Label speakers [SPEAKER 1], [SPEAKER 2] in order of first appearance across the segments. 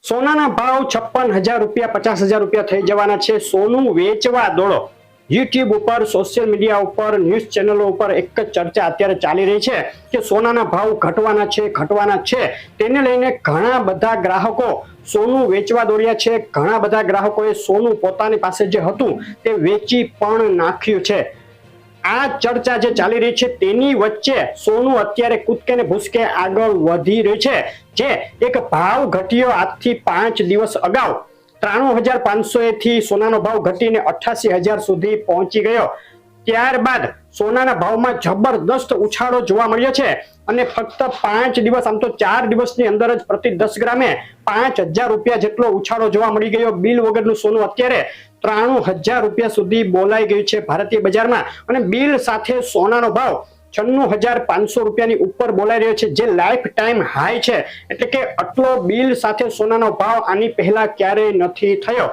[SPEAKER 1] સોનાના ભાવ 56,000 રૂપિયા 50,000 રૂપિયા થઈ જવાના છે। સોનું વેચવા દોડો। યુટ્યુબ ઉપર, સોશિયલ મીડિયા ઉપર, ન્યૂઝ ચેનલો ઉપર એક જ ચર્ચા અત્યારે ચાલી રહી છે કે સોનાના ભાવ ઘટવાના છે। તેને લઈને ઘણા બધા ગ્રાહકો સોનું વેચવા દોડ્યા છે। ઘણા બધા ગ્રાહકોએ સોનું પોતાની પાસે જે હતું તે વેચી પણ નાખ્યું છે। આ ચર્ચા જે ચાલી રહી છે તેની વચ્ચે સોનું અત્યારે કૂદકે ને ભૂસકે આગળ વધી રહ્યું છે। જે એક ભાવ ઘટ્યો આજથી 5 દિવસ અગાઉ 93,500 થી સોનાનો ભાવ ઘટીને 88,000 સુધી પહોંચી ગયો। ત્યારબાદ સોનાના ભાવમાં જબરદસ્ત ઉછાળો જોવા મળ્યો છે અને ફક્ત 5 દિવસ, આમ તો 4 દિવસની અંદર જ પ્રતિ 10 ગ્રામે 5,000 રૂપિયા જેટલો ઉછાળો જોવા મળી ગયો। બિલ વગરનું સોનું અત્યારે 93,000 રૂપિયા સુધી બોલાઈ ગયું છે ભારતીય બજારમાં અને બિલ સાથે સોનાનો ભાવ 96,500 રૂપિયાની ઉપર બોલાઈ રહ્યો છે, જે લાઈફ ટાઈમ હાઈ છે। એટલે કે આટલો બિલ સાથે સોનાનો ભાવ આની પહેલા ક્યારેય નથી થયો।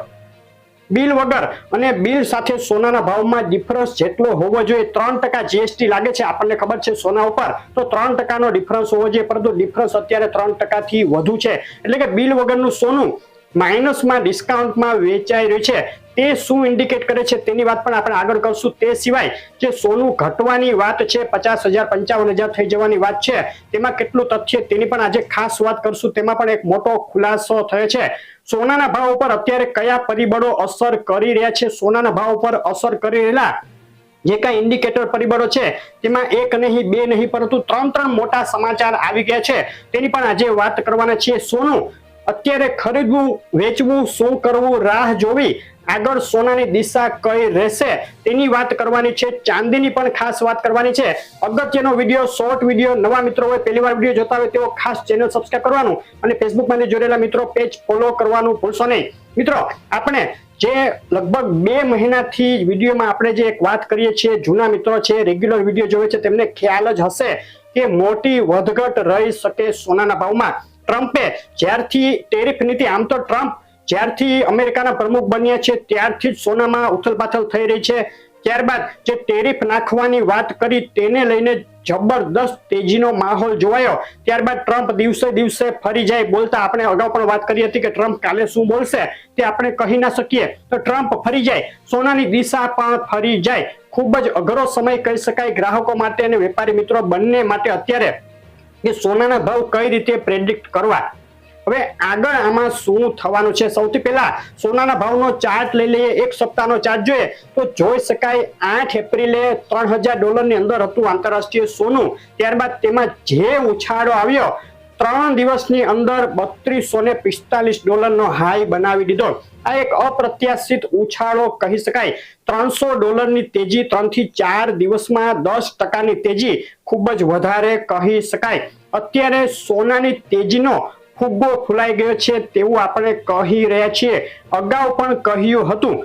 [SPEAKER 1] બિલ વગર અને બિલ સાથે સોનાના ભાવમાં ડિફરન્સ જેટલો હોવો જોઈએ, 3% જીએસટી લાગે છે આપણને ખબર છે સોના ઉપર, તો 3%નો ડિફરન્સ હોવો જોઈએ, પરંતુ ડિફરન્સ અત્યારે 3% થી વધુ છે। એટલે કે બિલ વગરનું સોનું માઇનસમાં, ડિસ્કાઉન્ટમાં વેચાઈ રહ્યું છે। તે શું ઇન્ડિકેટ કરે છે તેની વાત પણ આપણે આગળ કરશું। તે સિવાય જે સોનું ઘટવાની વાત છે, 50,000 55,000 થઈ જવાની વાત છે, તેમાં કેટલું તથ્ય તેની પણ આજે ખાસ વાત કરશું। તેમાં પણ એક મોટો ખુલાસો થયો છે। સોનાના ભાવ ઉપર અત્યારે કયા પરિબળો અસર કરી રહ્યા છે, સોનાના ભાવ ઉપર અસર કરી રહેલા જે કઈ ઇન્ડિકેટર પરિબળો છે તેમાં એક નહીં, બે નહીં, પરંતુ ત્રણ મોટા સમાચાર આવી ગયા છે, તેની પણ આજે વાત કરવાના છીએ। સોનું અત્યારે ખરીદવું, વેચવું, શું કરવું, રાહ જોવી, આગળ સોનાની દિશા કઈ રહેશે તેની વાત કરવાની છે। ચાંદીની પણ ખાસ વાત કરવાની છે। અગત્યનો વિડીયો, શોર્ટ વિડીયો। નવા મિત્રો હોય, પહેલીવાર વિડીયો જોતા હોય તેઓ ખાસ ચેનલ સબસ્ક્રાઇબ કરવાનું અને ફેસબુકમાંથી જોડેલા મિત્રો પેજ ફોલો કરવાનું ભૂલશો નહીં। મિત્રો, આપણે જે લગભગ 2 મહિનાથી વિડીયોમાં આપણે જે એક વાત કરીએ છીએ, જૂના મિત્રો છે, રેગ્યુલર વિડીયો જોવે છે, તેમને ખ્યાલ જ હશે કે મોટી વધઘટ રહી શકે સોનાના ભાવમાં। ટ્રમ્પે જ્યારથી ટેરિફ નીતિ, આમ તો ટ્રમ્પ જ્યારથી અમેરિકાના પ્રમુખ બન્યા છે ત્યારથી જ સોનામાં ઉથલપાથલ થઈ રહી છે। ત્યારબાદ જે ટેરિફ નાખવાની વાત કરી તેને લઈને જબરદસ્ત તેજીનો માહોલ જોવાયો। ત્યારબાદ ટ્રમ્પ દિવસે દિવસે ફરી જાય બોલતા, આપણે અગાઉ પણ વાત કરી હતી કે ટ્રમ્પ કાલે શું બોલશે તે આપણે કહી ના શકીએ, તો ટ્રમ્પ ફરી જાય, સોનાની દિશા પણ ફરી જાય। ખૂબ જ અઘરો સમય કહી શકાય ગ્રાહકો માટે અને વેપારી મિત્રો બંને માટે અત્યારે કે સોનાના ભાવ કઈ રીતે પ્રેડિક્ટ કરવા। હવે આગળ આમાં શું થવાનું છે, સૌથી પહેલા સોનાના ભાવનો ચાર્ટ લઈ લઈએ। એક સપ્તાહનો ચાર્ટ જોઈએ તો જોઈ શકાય 8 એપ્રિલે $3,000 ની અંદર હતું આંતરરાષ્ટ્રીય સોનું। ત્યારબાદ તેમાં જે ઉછાળો આવ્યો, 3 દિવસની અંદર $3,245 નો હાઈ બનાવી દીધો। આ એક અપ્રત્યાશિત ઉછાળો કહી શકાય। $300 ની તેજી 3 થી 4 દિવસમાં 10%ની તેજી ખૂબ જ વધારે કહી શકાય। અત્યારે સોનાની તેજીનો ફુગ્ગો ફૂલાઈ ગયો છે તેવું આપણે કહી રહ્યા છીએ। અગાઉ પણ કહ્યું હતું।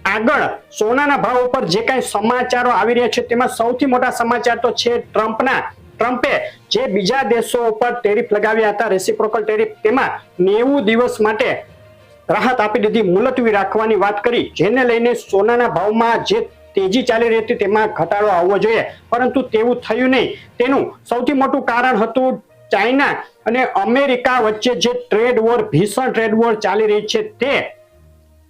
[SPEAKER 1] આગળ સોનાના ભાવ ઉપર જે કાંઈ સમાચારો આવી રહ્યા છે તેમાં સૌથી મોટા સમાચાર તો છે ટ્રમ્પના। ટ્રમ્પે જે બીજા દેશો ઉપર ટેરિફ લગાવ્યા હતા, રેસિપ્રોકલ ટેરિફ, તેમાં 90 દિવસ માટે રાહત આપી દીધી, મુલતવી રાખવાની વાત કરી, જેને લઈને સોનાના ભાવમાં જે તેજી ચાલી રહી હતી તેમાં ઘટાડો આવવો જોઈએ, પરંતુ તેવું થયું નહીં। તેનું સૌથી મોટું કારણ હતું ચાઇના અને અમેરિકા વચ્ચે જે ટ્રેડ વોર, ભીષણ ટ્રેડ વોર ચાલી રહી છે તે।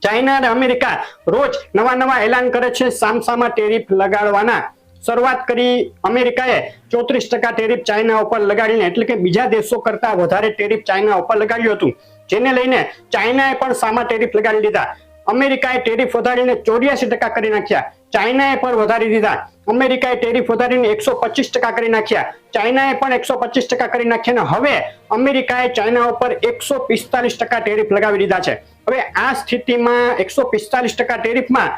[SPEAKER 1] ચાઇના અને અમેરિકા રોજ નવા એલાન કરે છે સામસામા ટેરિફ લગાડવાના। શરૂઆત કરી અમેરિકાએ 34% ટેરિફ ચાઇના ઉપર લગાડીને, એટલે કે બીજા દેશો કરતા વધારે ટેરિફ ચાઇના ઉપર લગાડ્યું હતું, જેને લઈને ચાઇનાએ પણ સામા ટેરિફ લગાડી દીધા। અમેરિકાએ ટેરિફ વધારીને 84% કરી નાખ્યા, ચાઇનાએ પણ વધારી દીધા। અમેરિકાએ ટેરિફ વધારીને 125% કરી નાખ્યા, ચાઇનાએ પણ 125% કરી નાખ્યા અને હવે અમેરિકાએ ચાઇના ઉપર 145% ટેરિફ લગાવી દીધા છે। હવે આ સ્થિતિમાં 145% ટેરિફમાં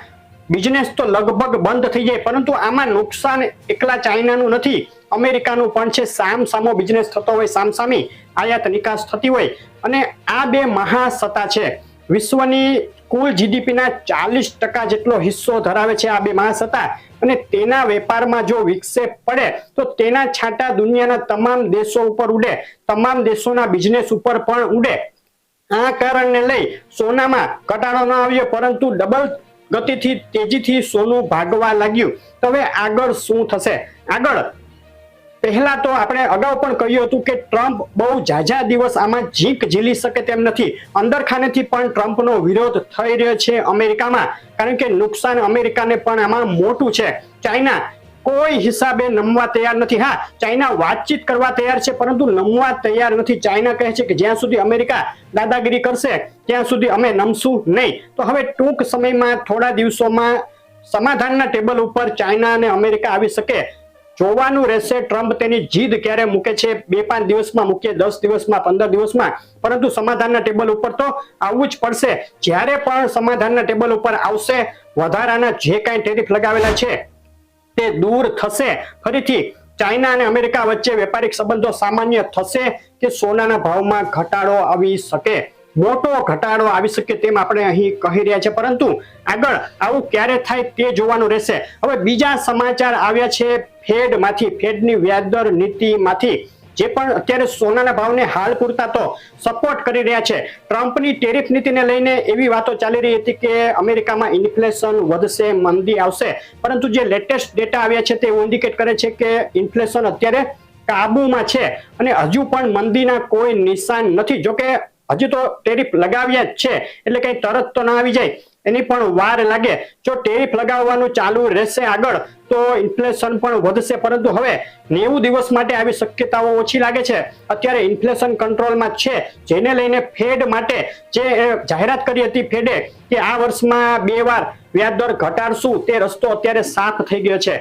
[SPEAKER 1] બિઝનેસ તો લગભગ બંધ થઈ જાય, પરંતુ આમાં નુકસાન એકલા ચાઇનાનું નથી, અમેરિકાનું પણ છે। સામસામો બિઝનેસ થતો હોય, સામસામી આયાત નિકાસ થતી હોય અને આ બે મહાસત્તા છે। વિશ્વની કુલ જીડીપીના 40% જેટલો હિસ્સો ધરાવે છે આ બે મહાસત્તા અને તેના વેપારમાં જો વિક્ષેપ પડે તો તેના છાંટા દુનિયાના તમામ દેશો ઉપર ઉડે, તમામ દેશોના બિઝનેસ ઉપર પણ ઉડે। આ કારણને લઈ સોનામાં ઘટાડો ન આવ્યો, પરંતુ ડબલ ગતિથી, તેજીથી સોનું ભાગવા લાગ્યું। તો હવે આગળ શું થશે? આગળ પહેલા તો આપણે અગાઉ પણ કહ્યું હતું કે ટ્રમ્પ બહુ ઝાઝા દિવસ આમાં જીંક ઝીલી શકે તેમ નથી. અંદરખાનેથી પણ ટ્રમ્પનો વિરોધ થઈ રહ્યો છે અમેરિકામાં, કારણ કે નુકસાન અમેરિકાને પણ આમાં મોટું છે. ચાઇના કોઈ હિસાબે નમવા તૈયાર નથી. હા, ચાઇના વાતચીત કરવા તૈયાર છે, પરંતુ નમવા તૈયાર નથી. ચાઇના કહે છે કે જ્યાં સુધી અમેરિકા દાદાગીરી કરશે ત્યાં સુધી અમે નમશું નહીં. તો હવે ટૂંક સમયમાં થોડા દિવસોમાં સમાધાનના ટેબલ ઉપર ચાઇના અને અમેરિકા આવી શકે. જોવાનું રહેશે ટ્રમ્પ તેની જીદ ક્યારે મૂકે છે. 2-5 દિવસમાં મૂકે, 10 દિવસમાં, 15 દિવસમાં, પરંતુ સમાધાનના ટેબલ ઉપર તો આવવું જ પડશે. જ્યારે પણ સમાધાનના ટેબલ ઉપર આવશે, વધારાના જે કાંઈ ટેરિફ લગાવેલા છે તે દૂર થશે. ફરીથી ચાઇના અને અમેરિકા વચ્ચે વેપારિક સંબંધો સામાન્ય થશે કે સોનાના ભાવમાં ઘટાડો આવી શકે, મોટો ઘટાડો આવી શકે તેમ આપણે અહીં કહી રહ્યા છે. પરંતુ આગળ આવું ક્યારે થાય તે જોવાનું રહેશે. હવે બીજા સમાચાર આવ્યા છે ફેડમાંથી, ફેડની વ્યાજદર નીતિમાંથી, જે પણ અત્યારે સોનાના ભાવને હાલ પૂરતા તો સપોર્ટ કરી રહ્યા છે. ટ્રમ્પની ટેરિફ નીતિને લઈને એવી વાતો ચાલી રહી હતી કે અમેરિકામાં ઇન્ફ્લેશન વધશે, મંદી આવશે, પરંતુ જે લેટેસ્ટ ડેટા આવ્યા છે તે ઇન્ડિકેટ કરે છે કે ઇન્ફ્લેશન અત્યારે કાબુમાં છે અને હજુ પણ મંદીના કોઈ નિશાન નથી. જોકે હજુ તો ટેરિફ લગાવ્યા જ છે, એટલે કઈ તરત તો ના આવી જાય, એની પણ વાર લાગે. જો ટેરિફ લગાવવાનું ચાલુ રહેશે આગળ તો ઇન્ફ્લેશન પણ વધશે, પરંતુ હવે 90 દિવસ માટે આવી શક્યતાઓ ઓછી લાગે છે. અત્યારે ઇન્ફ્લેશન કંટ્રોલમાં છે, જેને લઈને ફેડ માટે જે જાહેરાત કરી હતી ફેડે કે આ વર્ષમાં 2 વાર વ્યાજદર ઘટાડશું, તે રસ્તો અત્યારે સાફ થઈ ગયો છે.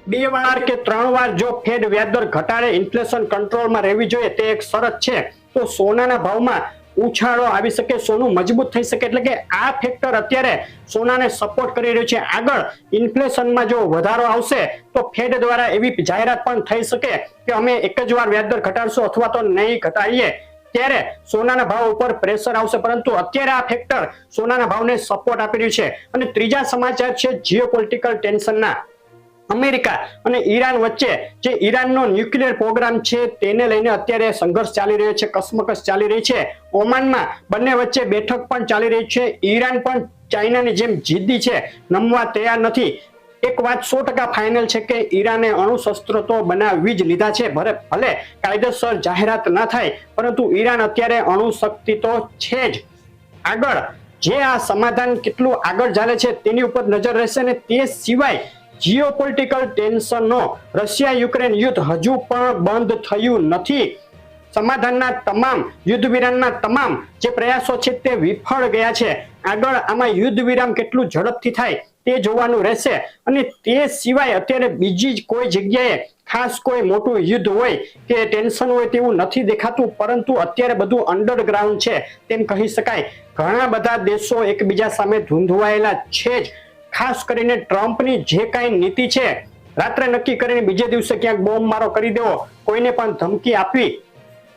[SPEAKER 1] 2 વાર કે 3 વાર જો ફેડ વ્યાજદર ઘટાડે, ઇન્ફ્લેશન કંટ્રોલમાં રહેવી જોઈએ, તે એક શરત છે, તો સોનાના ભાવમાં ઉછાળો આવી શકે, સોનું મજબૂત થઈ શકે. એટલે કે આ ફેક્ટર અત્યારે સોનાને સપોર્ટ કરી રહ્યું છે. આગળ ઇન્ફ્લેશનમાં જો વધારો આવશે તો ફેડ દ્વારા એવી જાહેરાત પણ થઈ શકે કે અમે એક જ વાર વ્યાજદર ઘટાડશું અથવા તો નહીં ઘટાડીએ, ત્યારે સોનાના ભાવ ઉપર પ્રેશર આવશે. પરંતુ અત્યારે આ ફેક્ટર સોનાના ભાવને સપોર્ટ આપી રહ્યું છે. અને ત્રીજા સમાચાર છે જીઓપોલિટિકલ ટેન્શનના. અમેરિકા અને ઈરાન વચ્ચે જે ઈરાનનો ન્યુક્લિયર પ્રોગ્રામ છે તેને લઈને અત્યારે સંઘર્ષ ચાલી રહ્યો છે, કસમકસ ચાલી રહી છે. ઓમાનમાં બંને વચ્ચે બેઠક પણ ચાલી રહી છે. ઈરાન પણ ચાઇનાની જેમ જિદ્દી છે, નમવા તૈયાર નથી. એક વાત 100% ફાઇનલ છે કે ઈરાને અણુશસ્ત્રો તો બનાવી જ લીધા છે. ભલે કાયદેસર જાહેરાત ના થાય, પરંતુ ઈરાન અત્યારે અણુશક્તિ તો છે જ. આગળ જે આ સમાધાન કેટલું આગળ ચાલે છે તેની ઉપર નજર રહેશે. ને તે સિવાય જીઓપોલિટિકલ ટેન્શનનો રશિયા યુક્રેન યુદ્ધ હજુ પણ બંધ થયું નથી. સમાધાનના તમામ યુદ્ધ વિરામના તમામ જે પ્રયાસો છે તે વિફળ ગયા છે. આગળ આમાં યુદ્ધ વિરામ કેટલું ઝડપથી થાય તે જોવાનું રહેશે. અને તે સિવાય અત્યારે બીજી કોઈ જગ્યાએ ખાસ કોઈ મોટું યુદ્ધ હોય કે ટેન્શન હોય તેવું નથી દેખાતું, પરંતુ અત્યારે બધું અંડરગ્રાઉન્ડ છે તેમ કહી શકાય. ઘણા બધા દેશો એકબીજા સામે ધૂંધવાયેલા છે જ. ખાસ કરીને ટ્રમ્પની જે કાંઈ નીતિ છે, રાત્રે નક્કી કરીને બીજે દિવસે ક્યાંક બોમ્બ મારો કરી દેવો, કોઈને પણ ધમકી આપવી,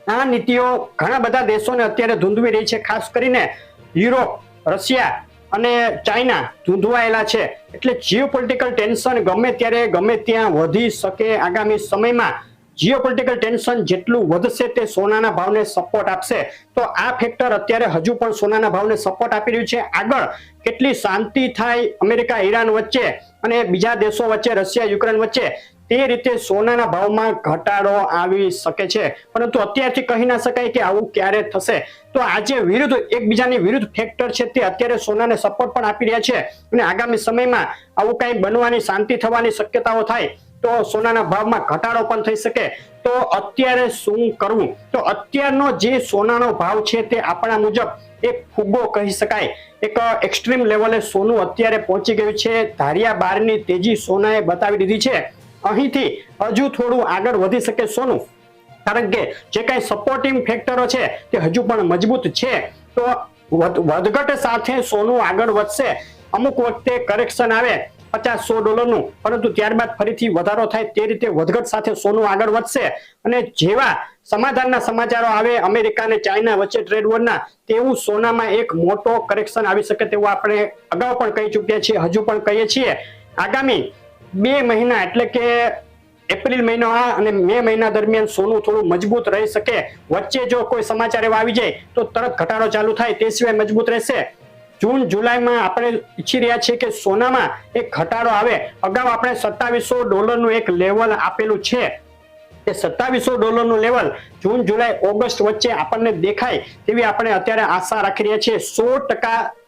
[SPEAKER 1] આ નીતિઓ ઘણા બધા દેશોને અત્યારે ધૂંધવી રહી છે. ખાસ કરીને યુરોપ, રશિયા અને ચાઇના ધૂંધવાયેલા છે. એટલે જીઓપોલિટિકલ ટેન્શન ગમે ત્યારે ગમે ત્યાં વધી શકે. આગામી સમયમાં જીઓપોલિટિકલ ટેન્શન જેટલું વધશે તે સોનાના ભાવને સપોર્ટ આપશે. તો આ ફેક્ટર અત્યારે હજુ પણ સોનાના ભાવને સપોર્ટ આપી રહ્યું છે. આગળ કેટલી શાંતિ થાય અમેરિકા ઈરાન વચ્ચે અને બીજા દેશો વચ્ચે, રશિયા યુક્રેન વચ્ચે, તે રીતે સોનાના ભાવમાં ઘટાડો આવી શકે છે. પરંતુ અત્યારથી કહી ના શકાય કે આવું ક્યારે થશે. તો આજે એકબીજાની વિરુદ્ધ ફેક્ટર છે તે અત્યારે સોનાને સપોર્ટ પણ આપી રહ્યા છે. અને આગામી સમયમાં આવું કંઈ બનવાની, શાંતિ થવાની શક્યતાઓ થાય તો સોનાના ભાવમાં ઘટાડો પણ થઈ શકે. તો અત્યારે શું કરવું? તો અત્યારનો જે સોનાનો ભાવ છે તે આપણા મુજબ એક ફુગ્ગો કહી શકાય. એક એક્સ્ટ્રીમ લેવલે સોનું અત્યારે પહોંચી ગયું છે. ધાર્યા બારની તેજી સોનાએ બતાવી દીધી છે. અહીંથી હજુ થોડું આગળ વધી શકે સોનું, કારણ કે જે કાંઈ સપોર્ટિંગ ફેક્ટરો છે તે હજુ પણ મજબૂત છે. તો વધઘટ સાથે સોનું આગળ વધશે. અમુક વખતે કરેક્શન આવે $50-100, પરંતુ ત્યારબાદ ફરીથી વધારો થાય, તે રીતે વધઘટ સાથે સોનું આગળ વધશે. અને જેવા સમાધાનના સમાચારો આવે અમેરિકા અને ચાઇના વચ્ચે ટ્રેડ વોરના, તેવું સોનામાં એક મોટો કરેક્શન આવી શકે તેવું આપણે અગાઉ પણ કહી ચૂક્યા છીએ, હજુ પણ કહીએ છીએ. આગામી 2 મહિના એટલે કે એપ્રિલ મહિનો અને મે મહિના દરમિયાન સોનું થોડું મજબૂત રહી શકે. વચ્ચે જો કોઈ સમાચાર એવા આવી જાય તો તરત ઘટાડો ચાલુ થાય, તે સિવાય મજબૂત રહેશે. જૂન જુલાઈમાં આપણે ઈચ્છી રહ્યા છીએ કે સોનામાં એક ઘટાડો આવે. અગાઉ આપણે $2700 એક લેવલ આપેલું છે. કે $2700 લેવલ જૂન જુલાઈ ઓગસ્ટ વચ્ચે આપણને દેખાય તેવી આપણે અત્યારે આશા રાખી રહ્યા છીએ. 100%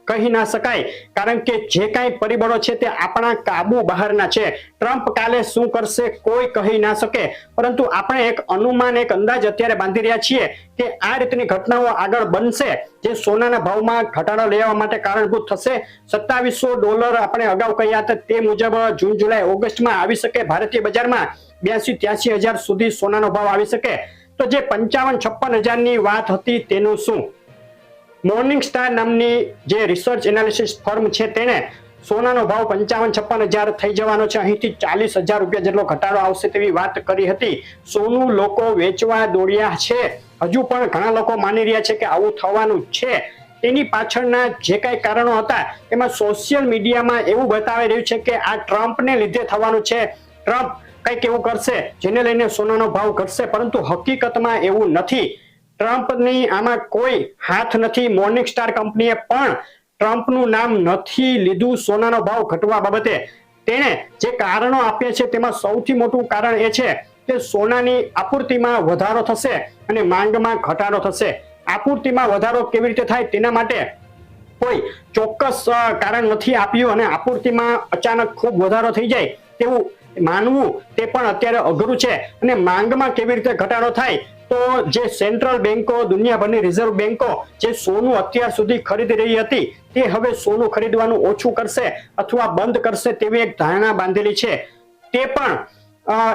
[SPEAKER 1] કહી ના શકાય, કારણ કે જે કાંઈ પરિબળો છે તે આપણા કાબુ બહારના છે. ટ્રમ્પ કાલે શું કરશે કોઈ કહી ના શકે, પરંતુ આપણે એક અનુમાન, એક અંદાજ અત્યારે બાંધી રહ્યા છીએ કે આ રીતની ઘટનાઓ આગળ બનશે જે સોનાના ભાવમાં ઘટાડો લઈ આવવા માટે કારણભૂત થશે. $2700 આપણે અગાઉ કહ્યા હતા તે મુજબ જૂન જુલાઈ ઓગસ્ટમાં આવી શકે. ભારતીય બજારમાં 82-83 હજાર સુધી સોનાનો ભાવ આવી શકે. તો જે 55-56 હજારની વાત હતી તેનું શું? મોર્નિંગ સ્ટાર નામની જે રિસર્ચ એનાલિસિસ ફર્મ છે તેને સોનાનો ભાવ 55-56 હજાર થઈ જવાનો છે. અહીંથી $40,000 જેટલો ઘટાડો આવશે તેવી વાત કરી હતી. સોનું લોકો વેચવા દોડ્યા છે. હજુ પણ ઘણા લોકો માની રહ્યા છે કે આવું થવાનું છે. તેની પાછળના જે કાંઈ કારણો હતા એમાં સોશિયલ મીડિયામાં એવું બતાવી રહ્યું છે કે આ ટ્રમ્પને લીધે થવાનું છે. ટ્રમ્પ કંઈક એવું કરશે જેને લઈને સોનાનો ભાવ ઘટશે, પરંતુ હકીકતમાં એવું નથી. ટ્રમ્પની આમાં કોઈ હાથ નથી. મોર્નિંગ સ્ટાર કંપનીએ પણ ટ્રમ્પનું નામ નથી લીધું સોનાનો ભાવ ઘટવા બાબતે. તેણે જે કારણો આપ્યા છે તેમાં સૌથી મોટું કારણ એ છે કે સોનાની આપૂર્તિમાં વધારો થશે અને માંગમાં ઘટાડો થશે. આપૂર્તિમાં વધારો કેવી રીતે થાય તેના માટે કોઈ ચોક્કસ કારણ નથી આપ્યું, અને આપૂર્તિમાં અચાનક ખૂબ વધારો થઈ જાય તેવું માનવું તે પણ અત્યારે અઘરું છે. અને માંગમાં કેવી રીતે ઘટાડો થાય, તો જે સેન્ટ્રલ બેન્કો, દુનિયાભરની રિઝર્વ બેન્કો જે સોનું અત્યાર સુધી ખરીદી રહી હતી તે હવે સોનું ખરીદવાનું ઓછું કરશે અથવા બંધ કરશે તેવી એક ધારણા બાંધેલી છે. તે પણ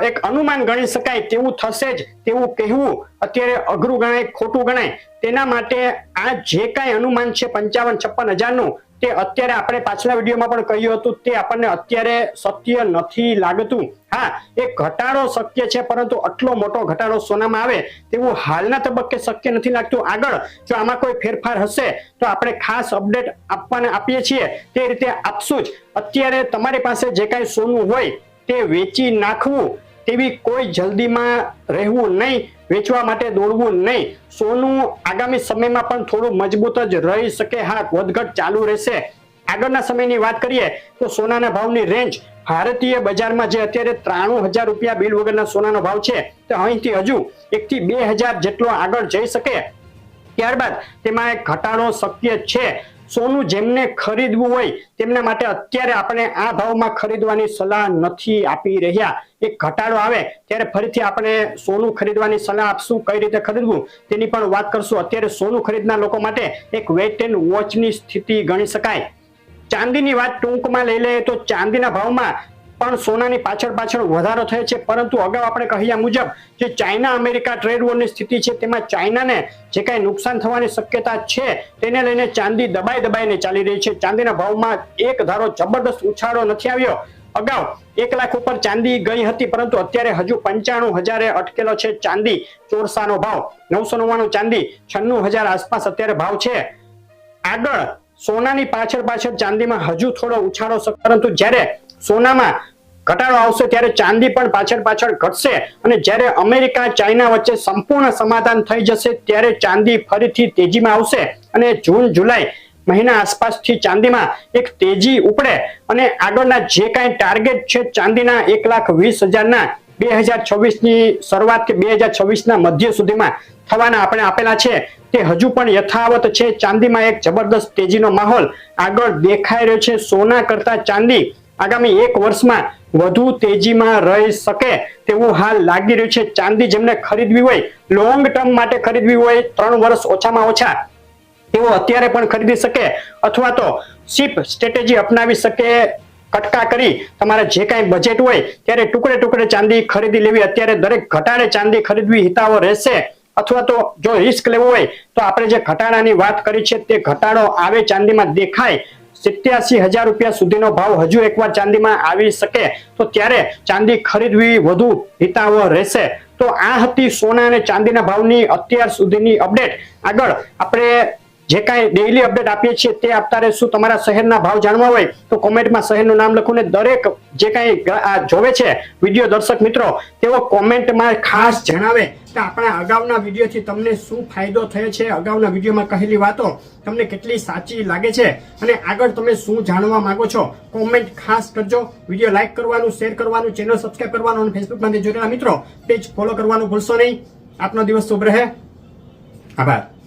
[SPEAKER 1] એક અનુમાન ગણી શકાય તેવું થશે જ તેવું કહેવું અત્યારે અઘરું ગણાય, ખોટું ગણાય. તેના માટે આ જે કાંઈ અનુમાન છે 55-56 હજારનું, તે અત્યારે આપણે પાછલા વિડીયોમાં પણ કહ્યું હતું તે આપણને અત્યારે સત્ય નથી લાગતું. હા, એક ઘટાડો શક્ય છે, પરંતુ આટલો મોટો ઘટાડો સોનામાં આવે તેવું હાલના તબક્કે શક્ય નથી લાગતું. આગળ જો આમાં કોઈ ફેરફાર હશે તો આપણે ખાસ અપડેટ આપીએ છીએ તે રીતે આપશું જ. અત્યારે તમારી પાસે જે કાંઈ સોનું હોય તે વેચી નાખવું તેવી કોઈ જલ્દીમાં રહેવું નહીં, વેચવા માટે દોડવું નહીં. સોનું આગામી સમયમાં પણ થોડું મજબૂત જ રહી શકે. હા, વધઘટ ચાલુ રહેશે. આગળના સમયની વાત કરીએ તો સોનાના ભાવની રેન્જ ભારતીય બજારમાં જે અત્યારે $93,000 બિલ વગરના સોનાનો ભાવ છે તે અહીંથી હજુ 1 થી 2,000 જેટલો આગળ જઈ શકે. ત્યારબાદ તેમાં એક ઘટાડો શક્ય છે. સોનું જેમને ખરીદવું હોય તેમના માટે અત્યારે આપણે આ ભાવમાં ખરીદવાની સલાહ નથી આપી રહ્યા. એક ઘટાડો આવે ત્યારે ફરીથી આપણે સોનું ખરીદવાની સલાહ આપશું. કઈ રીતે ખરીદવું તેની પણ વાત કરશું. અત્યારે સોનું ખરીદનાર લોકો માટે એક વેઇટ એન્ડ વોચની સ્થિતિ ગણી શકાય. ચાંદીની વાત ટૂંકમાં લઈ લઈએ તો ચાંદીના ભાવમાં પણ સોનાની પાછળ વધારો થયો છે, પરંતુ અગાઉ આપણે કહ્યા મુજબ જે ચાઇના અમેરિકા ટ્રેડ વોરની સ્થિતિ છે તેમાં ચાઇનાને જે કાંઈ નુકસાન થવાની શક્યતા છે તેને લઈને ચાંદી દબાઈને ચાલી રહી છે. ચાંદીના ભાવમાં એક ધારો જબરદસ્ત ઉછાળો નથી આવ્યો. અગાઉ 1 લાખ ઉપર ચાંદી ગઈ હતી, પરંતુ અત્યારે હજુ 95,000 અટકેલો છે ચાંદી ચોરસાનો ભાવ. 999 ચાંદી 96,000 આસપાસ અત્યારે ભાવ છે. આગળ સોનાની પાછળ ચાંદીમાં હજુ થોડો ઉછાળો, પરંતુ જ્યારે સોનામાં ઘટાડો આવશે ત્યારે ચાંદી પણ પાછળ ઘટશે. અને જ્યારે અમેરિકા ચાઇના વચ્ચે સંપૂર્ણ સમાધાન થઈ જશે ત્યારે ચાંદી ફરીથી તેજીમાં આવશે. અને જૂન જુલાઈ મહિના આસપાસથી ચાંદીમાં એક તેજી ઉપડે અને આગળના જે કાંઈ ટાર્ગેટ છે ચાંદીના 1,20,000ના 2026ની શરૂઆત કે 2026ના મધ્ય સુધીમાં થવાના આપણે આપેલા છે તે હજુ પણ યથાવત છે. ચાંદીમાં એક જબરદસ્ત તેજીનો માહોલ આગળ દેખાઈ રહ્યો છે. સોના કરતા ચાંદી આગામી 1 વર્ષમાં વધુ તેજીમાં રહી શકે તેવું હાલ લાગી રહ્યું છે. ચાંદી જેમને ખરીદવી હોય, લોંગ ટર્મ માટે ખરીદવી હોય, 3 વર્ષ ઓછામાં ઓછા, તેઓ અત્યારે પણ ખરીદી શકે અથવા તો શિપ સ્ટ્રેટેજી અપનાવી શકે. કટકા કરી તમારા જે કાંઈ બજેટ હોય ત્યારે ટુકડે ચાંદી ખરીદી લેવી. અત્યારે દરેક ઘટાડે ચાંદી ખરીદવી હિતાવહ રહેશે. અથવા તો જો રિસ્ક લેવો હોય તો આપણે જે ઘટાડાની વાત કરી છે તે ઘટાડો આવે ચાંદીમાં દેખાય, $87,000 સુધીનો ભાવ હજુ એકવાર ચાંદીમાં આવી શકે તો ત્યારે ચાંદી ખરીદવી વધુ હિતાવહ રહેશે. તો આ હતી સોના અને ચાંદીના ભાવની અત્યાર સુધીની અપડેટ. આગળ આપણે જે કાંઈ ડેઈલી અપડેટ આપીએ છીએ તે આપતા રહેશું. તમારા શહેરના ભાવ જાણવા હોય તો કોમેન્ટમાં શહેરનું નામ લખીને દરેક જે કાંઈ જોવે છે વિડીયો દર્શક મિત્રો તેઓ કોમેન્ટમાં ખાસ જણાવે કે કે આપણા અગાઉના વિડીયોથી તમને શું ફાયદો થયો છે, અગાઉના વિડીયોમાં કહેલી વાતો તમને કેટલી સાચી લાગે છે અને આગળ તમે શું જાણવા માંગો છો, કોમેન્ટ ખાસ કરજો. વિડીયો લાઈક કરવાનું, શેર કરવાનું, ચેનલ સબસ્ક્રાઈબ કરવાનું અને ફેસબુકમાંથી જોડાયેલા મિત્રો પેજ ફોલો કરવાનું ભૂલશો નહીં. આપનો દિવસ શુભ રહે. આભાર.